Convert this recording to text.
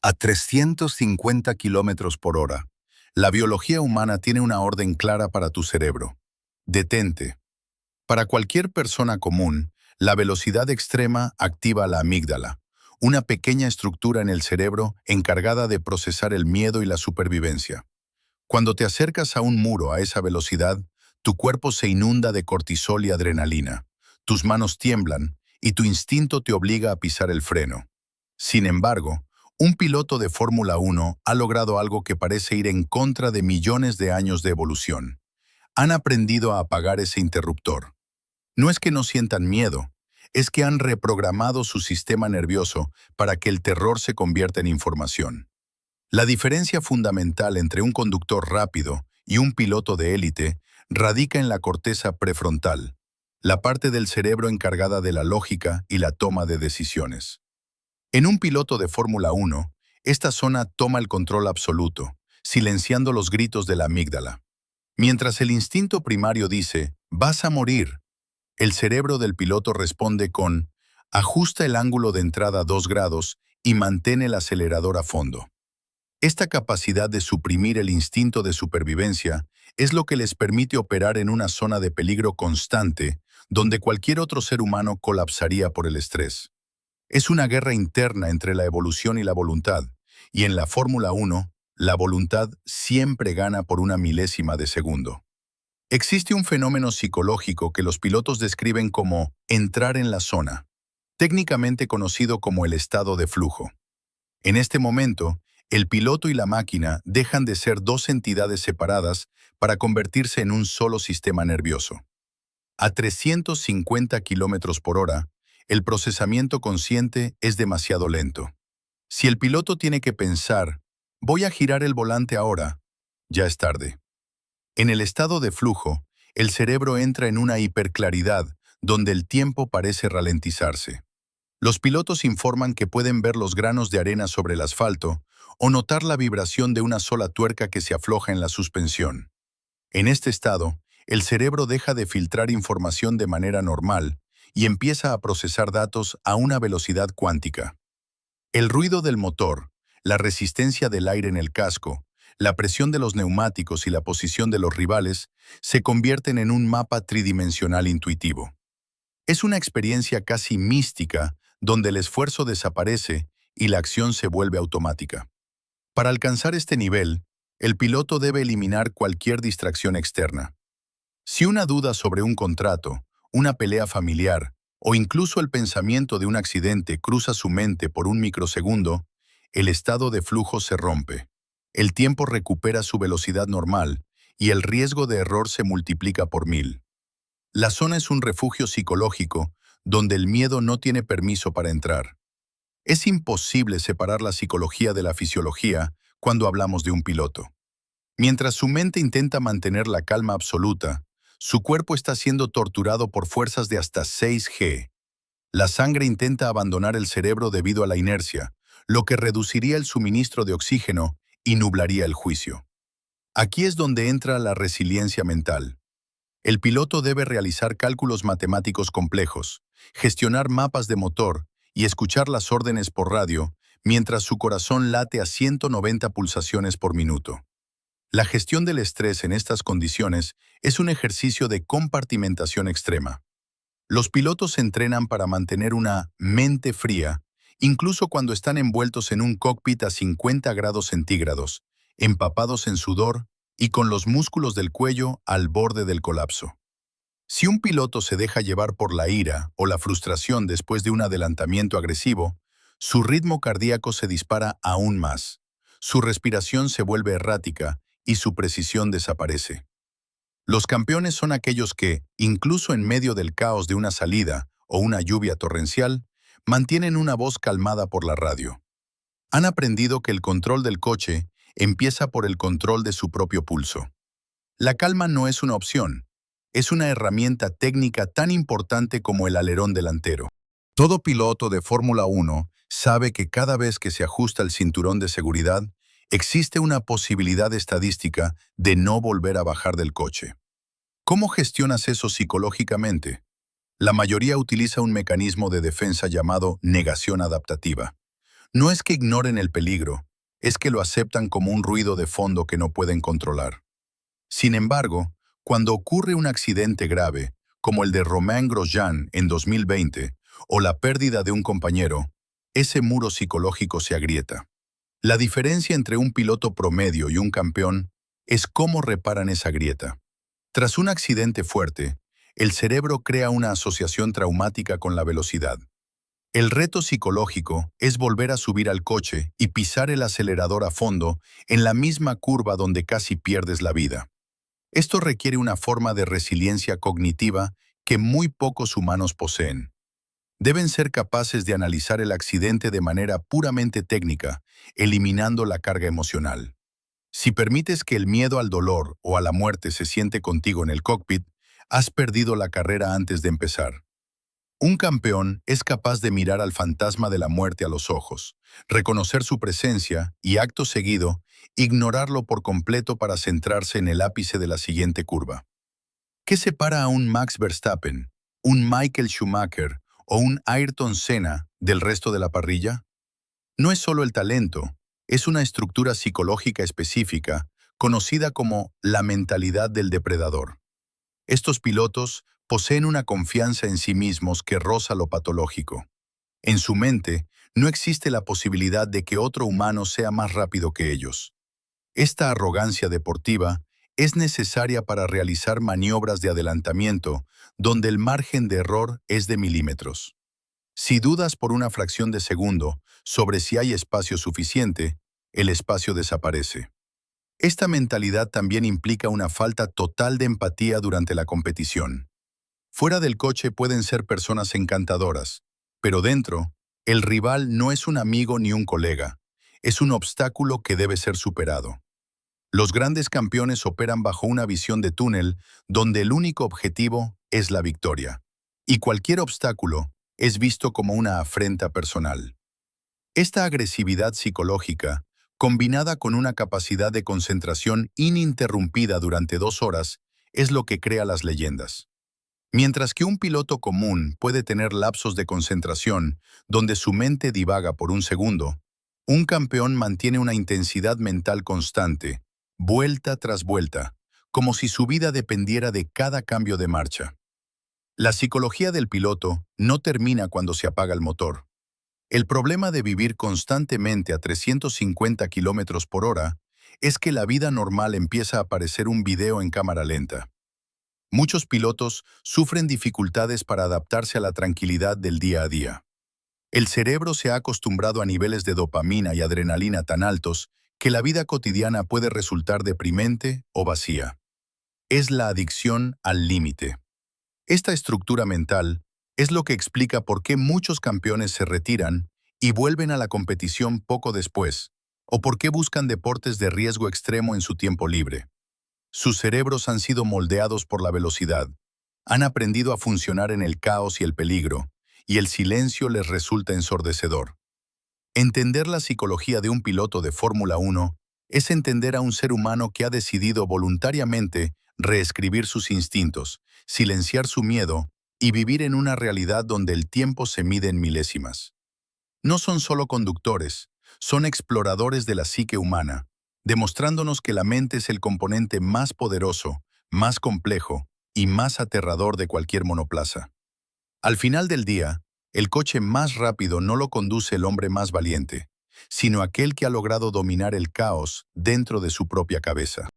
A 350 kilómetros por hora, la biología humana tiene una orden clara para tu cerebro. Detente. Para cualquier persona común, la velocidad extrema activa la amígdala, una pequeña estructura en el cerebro encargada de procesar el miedo y la supervivencia. Cuando te acercas a un muro a esa velocidad, tu cuerpo se inunda de cortisol y adrenalina, tus manos tiemblan y tu instinto te obliga a pisar el freno. Sin embargo, un piloto de Fórmula 1 ha logrado algo que parece ir en contra de millones de años de evolución. Han aprendido a apagar ese interruptor. No es que no sientan miedo, es que han reprogramado su sistema nervioso para que el terror se convierta en información. La diferencia fundamental entre un conductor rápido y un piloto de élite radica en la corteza prefrontal, la parte del cerebro encargada de la lógica y la toma de decisiones. En un piloto de Fórmula 1, esta zona toma el control absoluto, silenciando los gritos de la amígdala. Mientras el instinto primario dice, «vas a morir», el cerebro del piloto responde con, «ajusta el ángulo de entrada 2 grados y mantén el acelerador a fondo». Esta capacidad de suprimir el instinto de supervivencia es lo que les permite operar en una zona de peligro constante, donde cualquier otro ser humano colapsaría por el estrés. Es una guerra interna entre la evolución y la voluntad, y en la Fórmula 1, la voluntad siempre gana por una milésima de segundo. Existe un fenómeno psicológico que los pilotos describen como entrar en la zona, técnicamente conocido como el estado de flujo. En este momento, el piloto y la máquina dejan de ser dos entidades separadas para convertirse en un solo sistema nervioso. A 350 kilómetros por hora, el procesamiento consciente es demasiado lento. Si el piloto tiene que pensar, «voy a girar el volante ahora», ya es tarde. En el estado de flujo, el cerebro entra en una hiperclaridad donde el tiempo parece ralentizarse. Los pilotos informan que pueden ver los granos de arena sobre el asfalto o notar la vibración de una sola tuerca que se afloja en la suspensión. En este estado, el cerebro deja de filtrar información de manera normal y empieza a procesar datos a una velocidad cuántica. El ruido del motor, la resistencia del aire en el casco, la presión de los neumáticos y la posición de los rivales se convierten en un mapa tridimensional intuitivo. Es una experiencia casi mística donde el esfuerzo desaparece y la acción se vuelve automática. Para alcanzar este nivel, el piloto debe eliminar cualquier distracción externa. Si una duda sobre un contrato, una pelea familiar o incluso el pensamiento de un accidente cruza su mente por un microsegundo, el estado de flujo se rompe. El tiempo recupera su velocidad normal y el riesgo de error se multiplica por 1000. La zona es un refugio psicológico donde el miedo no tiene permiso para entrar. Es imposible separar la psicología de la fisiología cuando hablamos de un piloto. Mientras su mente intenta mantener la calma absoluta, su cuerpo está siendo torturado por fuerzas de hasta 6G. La sangre intenta abandonar el cerebro debido a la inercia, lo que reduciría el suministro de oxígeno y nublaría el juicio. Aquí es donde entra la resiliencia mental. El piloto debe realizar cálculos matemáticos complejos, gestionar mapas de motor y escuchar las órdenes por radio mientras su corazón late a 190 pulsaciones por minuto. La gestión del estrés en estas condiciones es un ejercicio de compartimentación extrema. Los pilotos se entrenan para mantener una mente fría, incluso cuando están envueltos en un cockpit a 50 grados centígrados, empapados en sudor y con los músculos del cuello al borde del colapso. Si un piloto se deja llevar por la ira o la frustración después de un adelantamiento agresivo, su ritmo cardíaco se dispara aún más, su respiración se vuelve errática y su precisión desaparece. Los campeones son aquellos que, incluso en medio del caos de una salida o una lluvia torrencial, mantienen una voz calmada por la radio. Han aprendido que el control del coche empieza por el control de su propio pulso. La calma no es una opción, es una herramienta técnica tan importante como el alerón delantero. Todo piloto de Fórmula 1 sabe que cada vez que se ajusta el cinturón de seguridad, existe una posibilidad estadística de no volver a bajar del coche. ¿Cómo gestionas eso psicológicamente? La mayoría utiliza un mecanismo de defensa llamado negación adaptativa. No es que ignoren el peligro, es que lo aceptan como un ruido de fondo que no pueden controlar. Sin embargo, cuando ocurre un accidente grave, como el de Romain Grosjean en 2020, o la pérdida de un compañero, ese muro psicológico se agrieta. La diferencia entre un piloto promedio y un campeón es cómo reparan esa grieta. Tras un accidente fuerte, el cerebro crea una asociación traumática con la velocidad. El reto psicológico es volver a subir al coche y pisar el acelerador a fondo en la misma curva donde casi pierdes la vida. Esto requiere una forma de resiliencia cognitiva que muy pocos humanos poseen. Deben ser capaces de analizar el accidente de manera puramente técnica, eliminando la carga emocional. Si permites que el miedo al dolor o a la muerte se siente contigo en el cockpit, has perdido la carrera antes de empezar. Un campeón es capaz de mirar al fantasma de la muerte a los ojos, reconocer su presencia y, acto seguido, ignorarlo por completo para centrarse en el ápice de la siguiente curva. ¿Qué separa a un Max Verstappen, un Michael Schumacher o un Ayrton Senna del resto de la parrilla? No es solo el talento, es una estructura psicológica específica conocida como la mentalidad del depredador. Estos pilotos poseen una confianza en sí mismos que roza lo patológico. En su mente, no existe la posibilidad de que otro humano sea más rápido que ellos. Esta arrogancia deportiva es necesaria para realizar maniobras de adelantamiento donde el margen de error es de milímetros. Si dudas por una fracción de segundo sobre si hay espacio suficiente, el espacio desaparece. Esta mentalidad también implica una falta total de empatía durante la competición. Fuera del coche pueden ser personas encantadoras, pero dentro, el rival no es un amigo ni un colega, es un obstáculo que debe ser superado. Los grandes campeones operan bajo una visión de túnel donde el único objetivo es la victoria, y cualquier obstáculo es visto como una afrenta personal. Esta agresividad psicológica, combinada con una capacidad de concentración ininterrumpida durante 2 horas, es lo que crea las leyendas. Mientras que un piloto común puede tener lapsos de concentración donde su mente divaga por un segundo, un campeón mantiene una intensidad mental constante, vuelta tras vuelta, como si su vida dependiera de cada cambio de marcha. La psicología del piloto no termina cuando se apaga el motor. El problema de vivir constantemente a 350 kilómetros por hora es que la vida normal empieza a parecer un video en cámara lenta. Muchos pilotos sufren dificultades para adaptarse a la tranquilidad del día a día. El cerebro se ha acostumbrado a niveles de dopamina y adrenalina tan altos que la vida cotidiana puede resultar deprimente o vacía. Es la adicción al límite. Esta estructura mental es lo que explica por qué muchos campeones se retiran y vuelven a la competición poco después, o por qué buscan deportes de riesgo extremo en su tiempo libre. Sus cerebros han sido moldeados por la velocidad, han aprendido a funcionar en el caos y el peligro, y el silencio les resulta ensordecedor. Entender la psicología de un piloto de Fórmula 1 es entender a un ser humano que ha decidido voluntariamente reescribir sus instintos, silenciar su miedo y vivir en una realidad donde el tiempo se mide en milésimas. No son solo conductores, son exploradores de la psique humana, demostrándonos que la mente es el componente más poderoso, más complejo y más aterrador de cualquier monoplaza. Al final del día, el coche más rápido no lo conduce el hombre más valiente, sino aquel que ha logrado dominar el caos dentro de su propia cabeza.